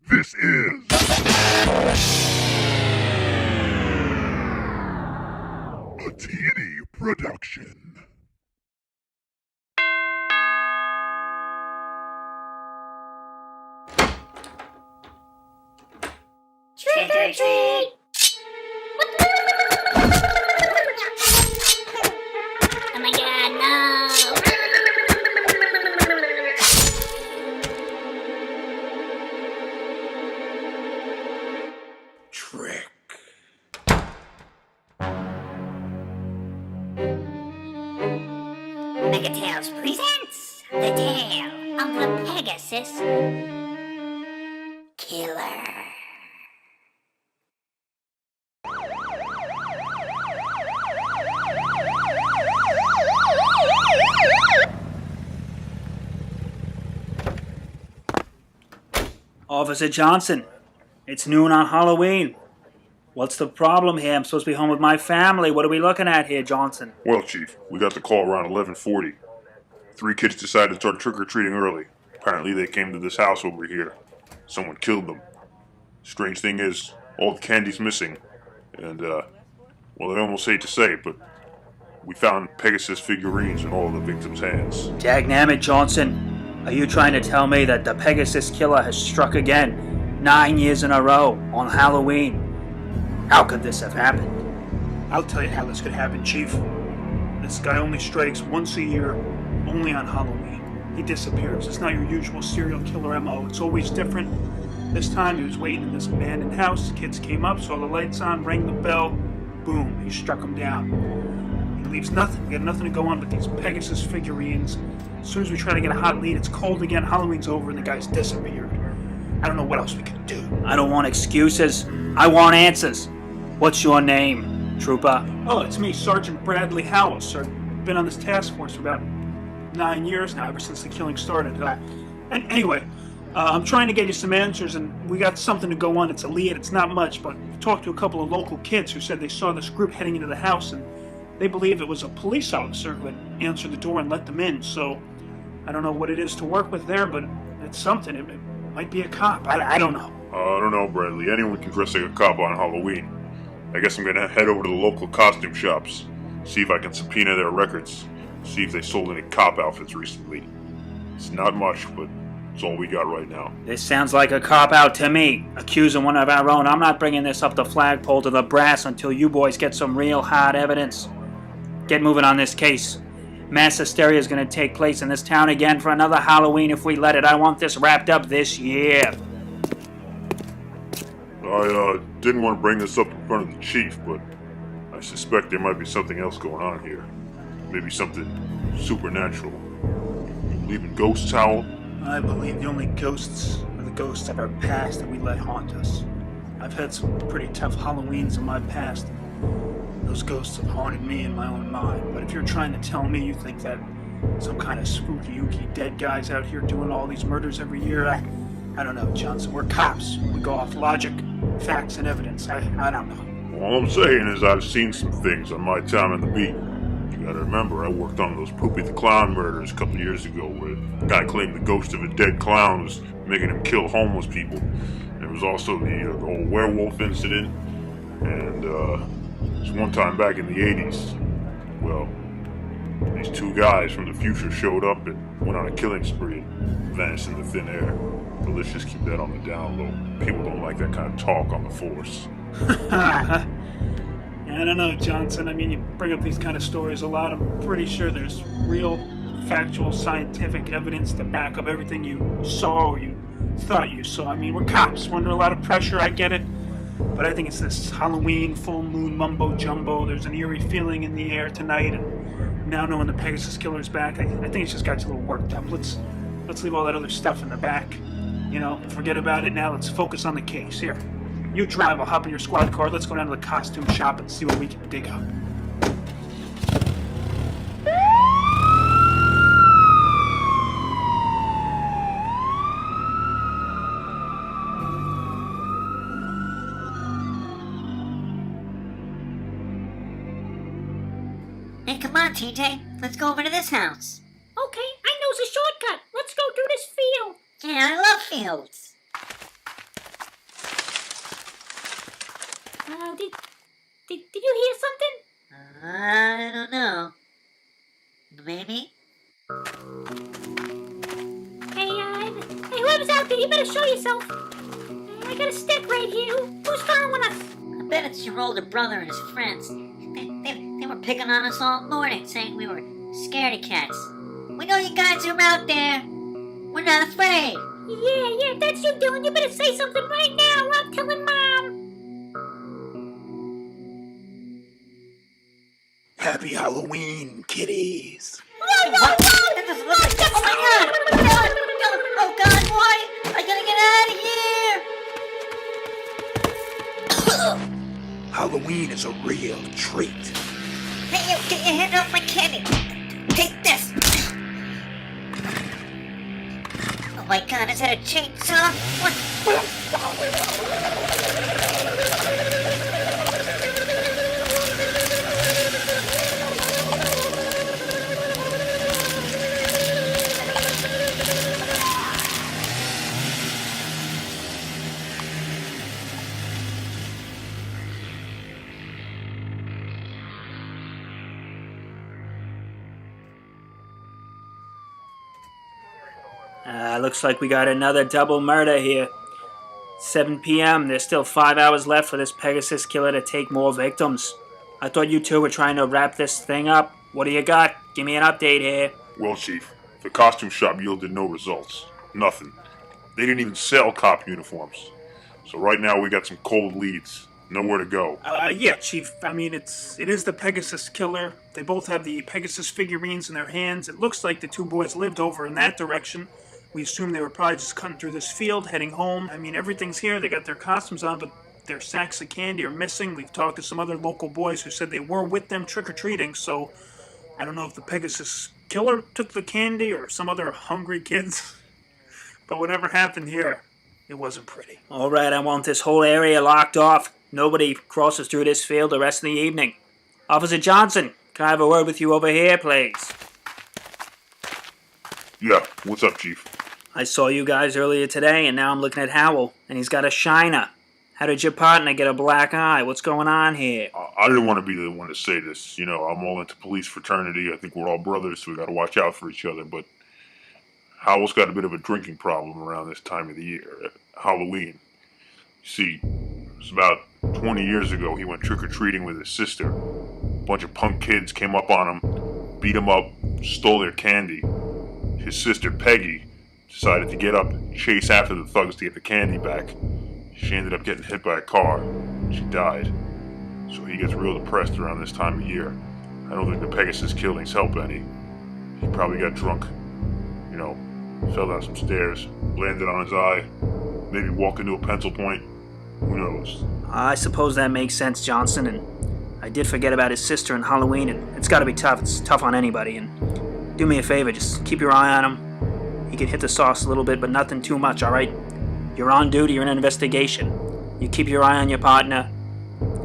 This is a T&E production. Trick or treat! Oh my god, no! Trick. Megatales presents the tale of the Pegasus Killer. Officer Johnson, it's noon on Halloween. What's the problem here? I'm supposed to be home with my family. What are we looking at here, Johnson? Well, Chief, we got the call around 11:40. 3 kids decided to start trick-or-treating early. Apparently they came to this house over here. Someone killed them. Strange thing is, all the candy's missing. And, well, I almost hate to say it, but we found Pegasus figurines in all of the victims' hands. Dagnammit, Johnson. Are you trying to tell me that the Pegasus killer has struck again 9 years in a row on Halloween? How could this have happened? I'll tell you how this could happen, Chief. This guy only strikes once a year, only on Halloween. He disappears. It's not your usual serial killer MO. It's always different. This time he was waiting in this abandoned house. Kids came up, saw the lights on, rang the bell. Boom, he struck them down. He leaves nothing. We got nothing to go on but these Pegasus figurines. As soon as we try to get a hot lead, it's cold again, Halloween's over, and the guy's disappeared. I don't know what else we can do. I don't want excuses. I want answers. What's your name, Trooper? Oh, it's me, Sergeant Bradley Howell, sir. Been on this task force for about 9 years now, ever since the killing started. And anyway, I'm trying to get you some answers, and we got something to go on. It's a lead, it's not much, but I've talked to a couple of local kids who said they saw this group heading into the house, and they believe it was a police officer who had answered the door and let them in. So I don't know what it is to work with there, but it's something. It might be a cop. I don't know. I don't know, Bradley. Anyone can dress like a cop on Halloween. I guess I'm gonna head over to the local costume shops, see if I can subpoena their records, see if they sold any cop outfits recently. It's not much, but it's all we got right now. This sounds like a cop-out to me. Accusing one of our own. I'm not bringing this up the flagpole to the brass until you boys get some real hard evidence. Get moving on this case. Mass hysteria is going to take place in this town again for another Halloween if we let it. I want this wrapped up this year. I didn't want to bring this up in front of the chief, but I suspect there might be something else going on here. Maybe something supernatural. You believe in ghosts, Howell? I believe the only ghosts are the ghosts of our past that we let haunt us. I've had some pretty tough Halloweens in my past. Those ghosts have haunted me in my own mind. But if you're trying to tell me you think that some kind of spooky-ooky dead guy's out here doing all these murders every year, I don't know, Johnson. We're cops. We go off logic, facts, and evidence. I don't know. All I'm saying is I've seen some things on my time on the beat. You gotta remember, I worked on those Poopy the Clown murders a couple of years ago, where a guy claimed the ghost of a dead clown was making him kill homeless people. There was also the whole werewolf incident, and there's one time back in the 80s, well, these 2 guys from the future showed up and went on a killing spree and vanished into thin air. But let's just keep that on the down low. People don't like that kind of talk on the force. I don't know, Johnson. I mean, you bring up these kind of stories a lot. I'm pretty sure there's real, factual, scientific evidence to back up everything you saw or you thought you saw. I mean, we're cops. We're under a lot of pressure. I get it. But I think it's this Halloween, full moon mumbo-jumbo. There's an eerie feeling in the air tonight. And now knowing the Pegasus killer's back, I think it's just got you a little worked up. Let's leave all that other stuff in the back. You know, forget about it now. Let's focus on the case. Here, you drive. I'll hop in your squad car. Let's go down to the costume shop and see what we can dig up. Hey, come on, TJ. Let's go over to this house. Okay, I knows a shortcut. Let's go through this field. Yeah, I love fields. Did you hear something? I don't know. Maybe? Hey, whoever's out there, you better show yourself. I got a stick right here. Who's following us? I bet it's your older brother and his friends. They were picking on us all morning, saying we were scaredy cats. We know you guys are out there. We're not afraid. Yeah, if that's you doing, you better say something right now or I'm telling Mom. Happy Halloween, kiddies. What? That doesn't look like... Oh my god! Oh god, boy! I gotta get out of here! Halloween is a real treat. Hey, you, get your hand off my candy! Take this! Oh my god, is that a chainsaw? What? Looks like we got another double murder here. 7 p.m. There's still 5 hours left for this Pegasus killer to take more victims. I thought you two were trying to wrap this thing up. What do you got? Give me an update here. Well, Chief, the costume shop yielded no results. Nothing. They didn't even sell cop uniforms. So right now we got some cold leads. Nowhere to go. Yeah, Chief. I mean, it is the Pegasus killer. They both have the Pegasus figurines in their hands. It looks like the two boys lived over in that direction. We assume they were probably just cutting through this field, heading home. I mean, everything's here. They got their costumes on, but their sacks of candy are missing. We've talked to some other local boys who said they were with them trick-or-treating, so I don't know if the Pegasus killer took the candy or some other hungry kids. But whatever happened here, it wasn't pretty. All right, I want this whole area locked off. Nobody crosses through this field the rest of the evening. Officer Johnson, can I have a word with you over here, please? Yeah, what's up, Chief? I saw you guys earlier today, and now I'm looking at Howell, and he's got a shiner. How did your partner get a black eye? What's going on here? I didn't want to be the one to say this. You know, I'm all into police fraternity. I think we're all brothers, so we gotta watch out for each other. But Howell's got a bit of a drinking problem around this time of the year, Halloween. You see, it was about 20 years ago, he went trick-or-treating with his sister. A bunch of punk kids came up on him, beat him up, stole their candy. His sister, Peggy, decided to get up and chase after the thugs to get the candy back. She ended up getting hit by a car. She died. So he gets real depressed around this time of year. I don't think the Pegasus killings help any. He probably got drunk. You know, fell down some stairs, landed on his eye, maybe walked into a pencil point. Who knows? I suppose that makes sense, Johnson, and I did forget about his sister and Halloween, and it's gotta be tough. It's tough on anybody, and do me a favor, just keep your eye on him. He can hit the sauce a little bit, but nothing too much, alright? You're on duty, you're in an investigation. You keep your eye on your partner,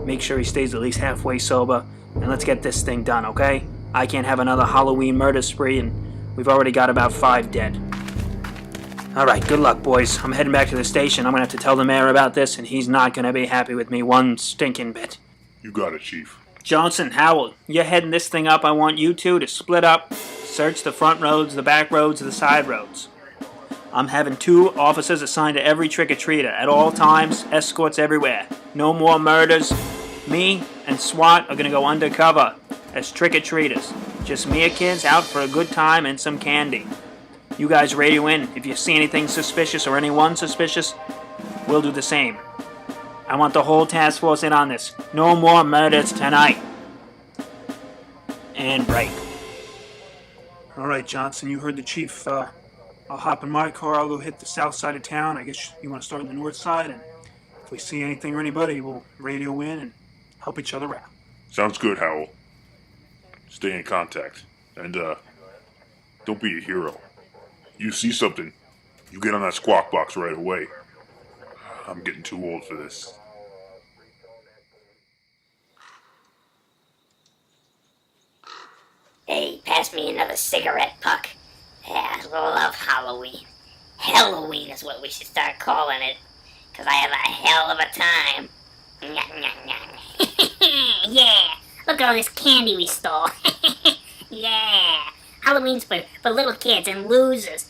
make sure he stays at least halfway sober, and let's get this thing done, okay? I can't have another Halloween murder spree, and we've already got about 5 dead. Alright, good luck, boys. I'm heading back to the station. I'm gonna have to tell the mayor about this, and he's not gonna be happy with me one stinking bit. You got it, Chief. Johnson, Howell, you're heading this thing up. I want you two to split up, search the front roads, the back roads, the side roads. I'm having 2 officers assigned to every trick-or-treater at all times, escorts everywhere. No more murders. Me and SWAT are gonna go undercover as trick-or-treaters. Just mere kids out for a good time and some candy. You guys radio in. If you see anything suspicious or anyone suspicious, we'll do the same. I want the whole task force in on this. No more murders tonight. And break. All right, Johnson, you heard the chief. I'll hop in my car. I'll go hit the south side of town. I guess you want to start on the north side, and if we see anything or anybody, we'll radio in and help each other out. Sounds good, Howell. Stay in contact. And, don't be a hero. You see something, you get on that squawk box right away. I'm getting too old for this. Hey, pass me another cigarette, Puck. Yeah, I love Halloween. Halloween is what we should start calling it, 'cause I have a hell of a time. Nyah, nyah, nyah. yeah. Look at all this candy we stole. Yeah. Halloween's for little kids and losers.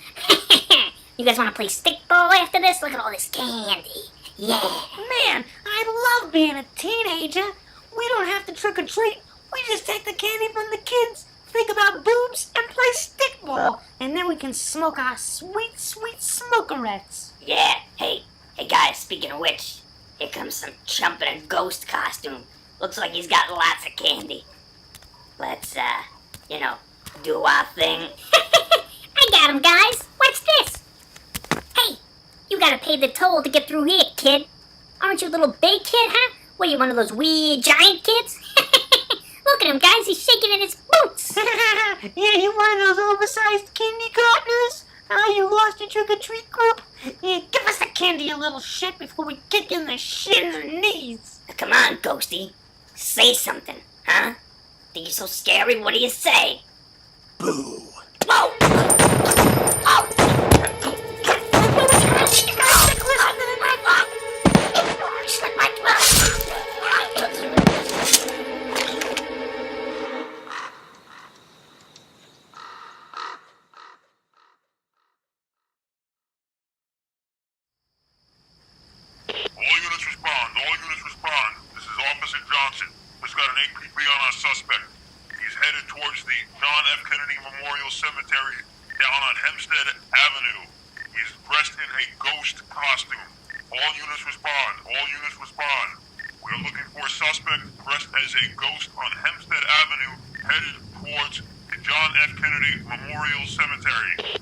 You guys want to play stickball after this? Look at all this candy. Yeah. Man, I love being a teenager. We don't have to trick or treat. We just take the candy from the kids, think about boobs, and play stickball. And then we can smoke our sweet, sweet smokerettes. Yeah, hey guys, speaking of which, here comes some chump in a ghost costume. Looks like he's got lots of candy. Let's, do our thing. I got him, guys. What's this? Hey, you gotta pay the toll to get through here, kid. Aren't you a little big kid, huh? What, you one of those weird giant kids? Look at him, guys. He's shaking in his boots. Yeah, you one of those oversized kindergartners? You lost your trick-or-treat group? Yeah, give us the candy, you little shit, before we kick you in the shins and knees. Come on, Ghosty. Say something, huh? Think you're so scary? What do you say? Boo. Whoa! All units respond. This is Officer Johnson. Just got an APB on our suspect. He's headed towards the John F. Kennedy Memorial Cemetery down on Hempstead Avenue. He's dressed in a ghost costume. All units respond. All units respond. We are looking for a suspect dressed as a ghost on Hempstead Avenue headed towards the John F. Kennedy Memorial Cemetery.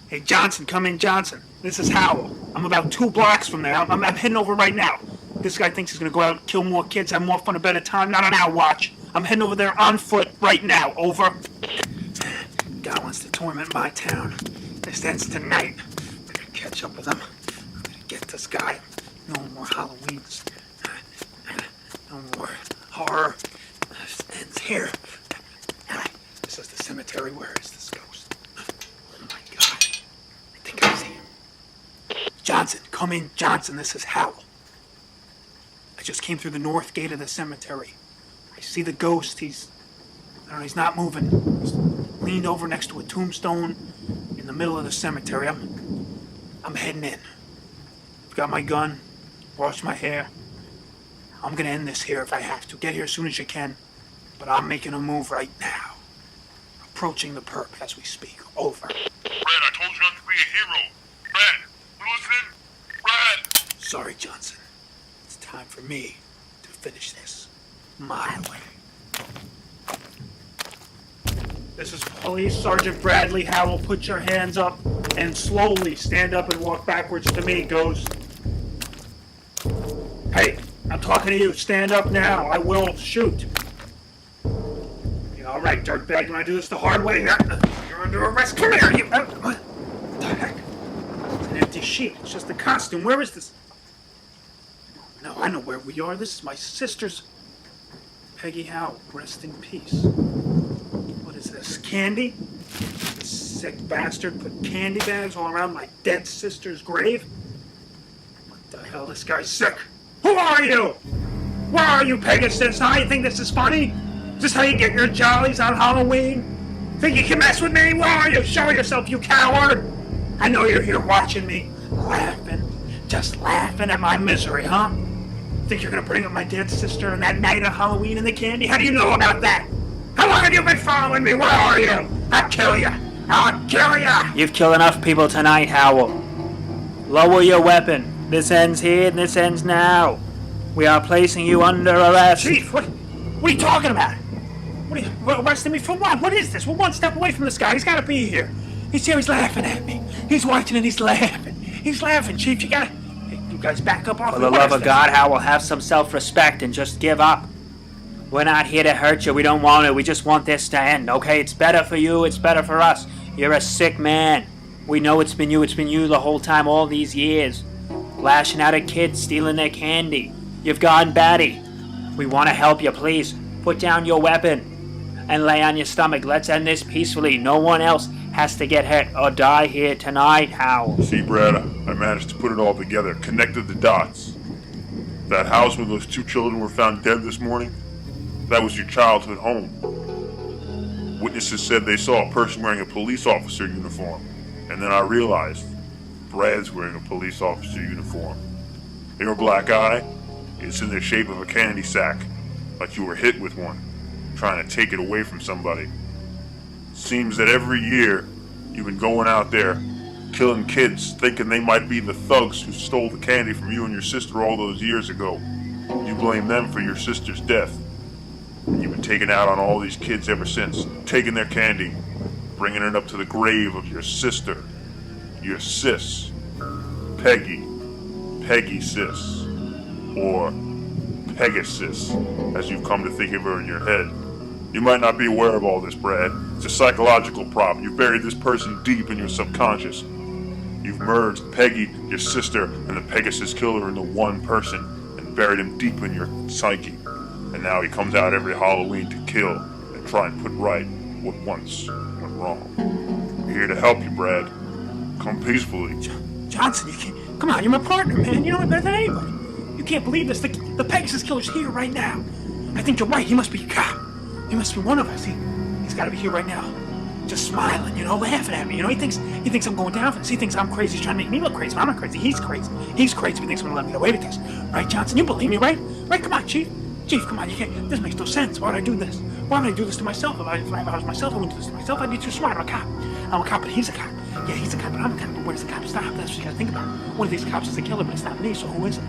Hey, Johnson, come in, Johnson. This is Howell. I'm about 2 blocks from there. I'm heading over right now. This guy thinks he's gonna go out and kill more kids, have more fun, a better time. Not on our watch. I'm heading over there on foot right now. Over. God wants to torment my town. This ends tonight. I'm gonna catch up with him. I'm gonna get this guy. No more Halloweens. No more horror. This ends here. This is the cemetery. Where is this ghost? Oh my God. I think I see him. Johnson, come in, Johnson. This is Howell. I just came through the north gate of the cemetery. I see the ghost. He's not moving. He's leaned over next to a tombstone in the middle of the cemetery. I'm heading in. I've got my gun, washed my hair. I'm gonna end this here if I have to. Get here as soon as you can. But I'm making a move right now. Approaching the perp as we speak. Over. Brad, I told you not to be a hero. Brad, you listen? Brad! Sorry, Johnson. It's time for me to finish this my way. This is Police Sergeant Bradley Howell. Put your hands up and slowly stand up and walk backwards to me, Ghost. Hey, I'm talking to you. Stand up now. I will shoot. Yeah, all right, dirtbag. You want to do this the hard way? You're under arrest. Come here, you. What the heck? It's an empty sheet. It's just a costume. Where is this? No, I know where we are. This is my sister's. Peggy Howell. Rest in peace. What is this? Candy? This sick bastard put candy bags all around my dead sister's grave? What the hell? This guy's sick. Who are you? Where are you, Pegasus? Huh? You think this is funny? Is this how you get your jollies on Halloween? Think you can mess with me? Where are you? Show yourself, you coward! I know you're here watching me, laughing, just laughing at my misery, huh? Think you're gonna bring up my dead sister and that night of Halloween and the candy? How do you know about that? How long have you been following me? Where are you? I'll kill you! I'll kill you! You've killed enough people tonight, Howell. Lower your weapon. This ends here and this ends now. We are placing you under arrest. Chief, what are you talking about? Arresting me for what? What is this? We're one step away from this guy. He's gotta be here. He's here, he's laughing at me. He's watching and he's laughing. He's laughing, Chief. You gotta... You guys back up off For me. the love of God, Howell, have some self-respect and just give up. We're not here to hurt you. We don't want it. We just want this to end, okay? It's better for you. It's better for us. You're a sick man. We know it's been you. It's been you the whole time, all these years. Lashing out at kids, stealing their candy. You've gone batty. We want to help you, please. Put down your weapon and lay on your stomach. Let's end this peacefully. No one else has to get hurt or die here tonight, Howell. See, Brad, I managed to put it all together, connected the dots. That house where those 2 children were found dead this morning, that was your childhood home. Witnesses said they saw a person wearing a police officer uniform, and then I realized Brad's wearing a police officer uniform. Your black eye, it's in the shape of a candy sack, like you were hit with one, trying to take it away from somebody. Seems that every year you've been going out there, killing kids, thinking they might be the thugs who stole the candy from you and your sister all those years ago. You blame them for your sister's death. And you've been taking out on all these kids ever since, taking their candy, bringing it up to the grave of your sister, your sis, Peggy sis, or Pegasus, as you've come to think of her in your head. You might not be aware of all this, Brad. It's a psychological problem. You've buried this person deep in your subconscious. You've merged Peggy, your sister, and the Pegasus killer into one person and buried him deep in your psyche. And now he comes out every Halloween to kill and try and put right what once went wrong. We're here to help you, Brad. Come peacefully. Johnson, you can't. Come on, you're my partner, man. You know it better than anybody. You can't believe this. The Pegasus killer's here right now. I think you're right. He must be a cop. He must be one of us. He's got to be here right now. Just smiling, laughing at me. He thinks I'm going down for this. He thinks I'm crazy. He's trying to make me look crazy, but I'm not crazy. He's crazy. He's crazy. He thinks I'm going to let me get away with this. Right, Johnson? You believe me, right? Right? Come on, Chief. Chief, come on. You can't. This makes no sense. Why would I do this? Why would I do this to myself? If I was myself, I wouldn't do this to myself. I'd be too smart. I'm a cop. I'm a cop, but he's a cop. Yeah, he's a cop, but I'm a cop. But where does the cop stop? That's what you got to think about. One of these cops is the killer, but it's not me. So who is it?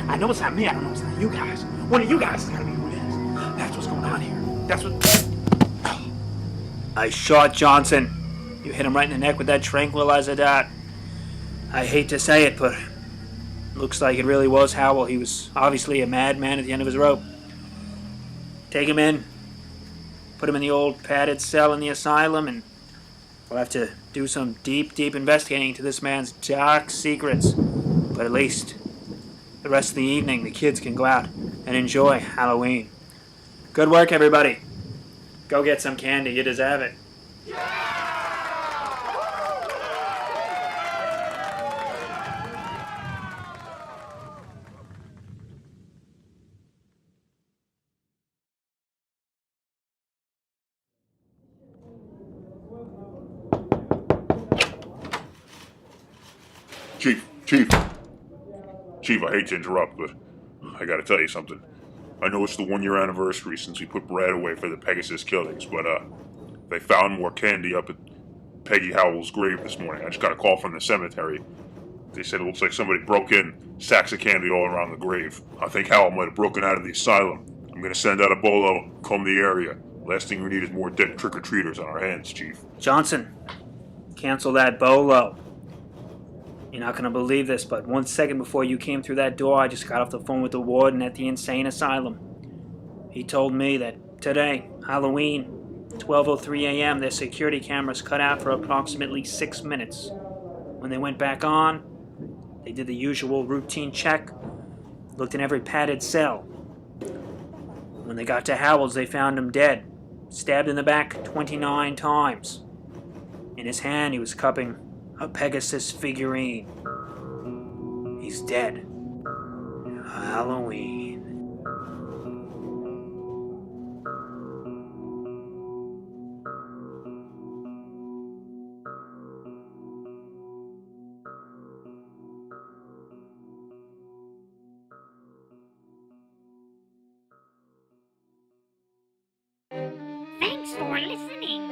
I know it's not me. I don't know it's not you guys. One of you guys has got to be who it is. That's what's going on here. That's what. I shot Johnson. You hit him right in the neck with that tranquilizer dart. I hate to say it, but looks like it really was Howell. He was obviously a madman at the end of his rope. Take him in, put him in the old padded cell in the asylum, and we'll have to do some deep investigating into this man's dark secrets. But at least the rest of the evening, the kids can go out and enjoy Halloween. Good work, everybody. Go get some candy. You deserve it. Chief, I hate to interrupt, but I gotta tell you something. I know it's the 1-year anniversary since we put Brad away for the Pegasus killings, but they found more candy up at Peggy Howell's grave this morning. I just got a call from the cemetery. They said it looks like somebody broke in, sacks of candy all around the grave. I think Howell might have broken out of the asylum. I'm gonna send out a bolo, comb the area. Last thing we need is more dead trick-or-treaters on our hands, Chief. Johnson, cancel that bolo. You're not going to believe this, but 1 second before you came through that door, I just got off the phone with the warden at the insane asylum. He told me that today, Halloween, 12:03 a.m., their security cameras cut out for approximately 6 minutes. When they went back on, they did the usual routine check, looked in every padded cell. When they got to Howell's, they found him dead, stabbed in the back 29 times. In his hand, he was cupping a Pegasus figurine. He's dead. Halloween. Thanks for listening